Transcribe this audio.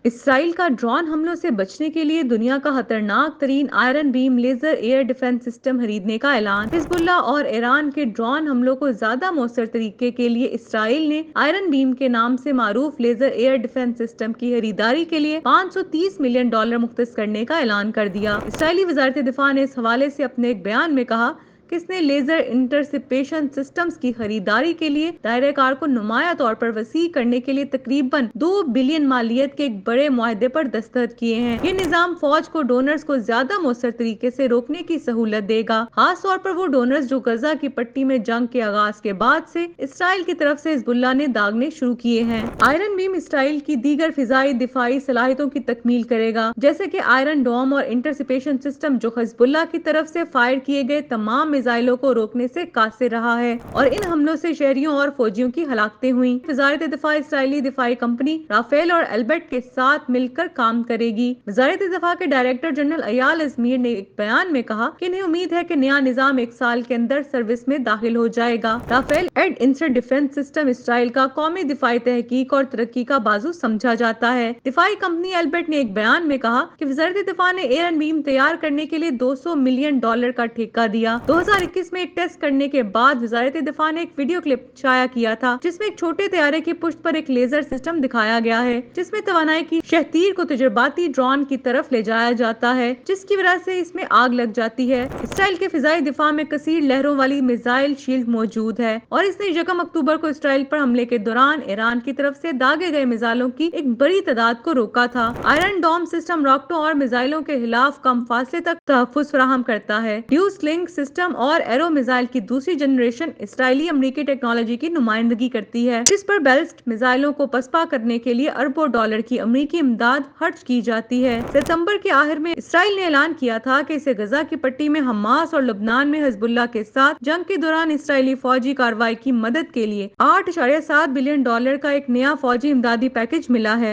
اسرائیل کا ڈرون حملوں سے بچنے کے لیے دنیا کا خطرناک ترین آئرن بیم لیزر ایئر ڈیفنس سسٹم خریدنے کا اعلان۔ حزب اللہ اور ایران کے ڈرون حملوں کو زیادہ مؤثر طریقے کے لیے اسرائیل نے آئرن بیم کے نام سے معروف لیزر ایئر ڈیفنس سسٹم کی خریداری کے لیے $530 ملین مختص کرنے کا اعلان کر دیا۔ اسرائیلی وزارت دفاع نے اس حوالے سے اپنے ایک بیان میں کہا کہ اس نے لیزر انٹرسیپشن سسٹمز کی خریداری کے لیے دائرہ کار کو نمایاں طور پر وسیع کرنے کے لیے تقریباً $2 بلین مالیت کے ایک بڑے معاہدے پر دستخط کیے ہیں۔ یہ نظام فوج کو ڈونرز کو زیادہ مؤثر طریقے سے روکنے کی سہولت دے گا، خاص طور پر وہ ڈونرز جو غزہ کی پٹی میں جنگ کے آغاز کے بعد سے اسرائیل کی طرف سے حزب اللہ نے داغنے شروع کیے ہیں۔ آئرن بیم اسرائیل کی دیگر فضائی دفاعی صلاحیتوں کی تکمیل کرے گا، جیسے کہ آئرن ڈوم اور انٹرسیپشن سسٹم، جو حزب اللہ کی طرف سے فائر کیے گئے تمام میزائلوں کو روکنے سے قاصر رہا ہے اور ان حملوں سے شہریوں اور فوجیوں کی ہلاکتیں ہوئیں۔ وزارت دفاع اسرائیلی دفاعی کمپنی رافیل اور ایلبٹ کے ساتھ مل کر کام کرے گی۔ وزارت دفاع کے ڈائریکٹر جنرل ایال ازمیر نے ایک بیان میں کہا کہ انہیں امید ہے کہ نیا نظام 1 سال کے اندر سروس میں داخل ہو جائے گا۔ Rafael air answer defence system اسرائیل کا قومی دفاعی تحقیق اور ترقی کا بازو سمجھا جاتا ہے۔ دفاعی کمپنی ایلبٹ نے ایک بیان میں کہا کہ وزارت دفاع نے ایئرن بیم تیار کرنے کے لیے $200 ملین کا ٹھیکہ دیا۔ 2021 میں ایک ٹیسٹ کرنے کے بعد وزارت دفاع نے ایک ویڈیو کلپ شائع کیا تھا جس میں ایک چھوٹے طیارے کی پشت پر ایک لیزر سسٹم دکھایا گیا ہے جس میں توانائی کی شہ تیر کو تجرباتی ڈرون کی طرف لے جایا جاتا ہے، جس کی وجہ سے اس میں آگ لگ جاتی ہے۔ اسرائیل کے فضائی دفاع میں کثیر لہروں والی میزائل شیلڈ موجود ہے اور اس نے 1 اکتوبر کو اسرائیل پر حملے کے دوران ایران کی طرف سے داغے گئے میزائلوں کی ایک بڑی تعداد کو روکا تھا۔ آئرن ڈوم سسٹم راکٹوں اور میزائلوں کے خلاف کم فاصلے تک تحفظ فراہم کرتا ہے۔ ڈیوس لنک سسٹم اور ایرو میزائل کی دوسری جنریشن اسرائیلی امریکی ٹیکنالوجی کی نمائندگی کرتی ہے، جس پر بیلسٹ میزائلوں کو پسپا کرنے کے لیے اربوں ڈالر کی امریکی امداد خرچ کی جاتی ہے۔ ستمبر کے آخر میں اسرائیل نے اعلان کیا تھا کہ اسے غزہ کی پٹی میں حماس اور لبنان میں حزب اللہ کے ساتھ جنگ کے دوران اسرائیلی فوجی کارروائی کی مدد کے لیے $8.7 بلین کا ایک نیا فوجی امدادی پیکیج ملا ہے۔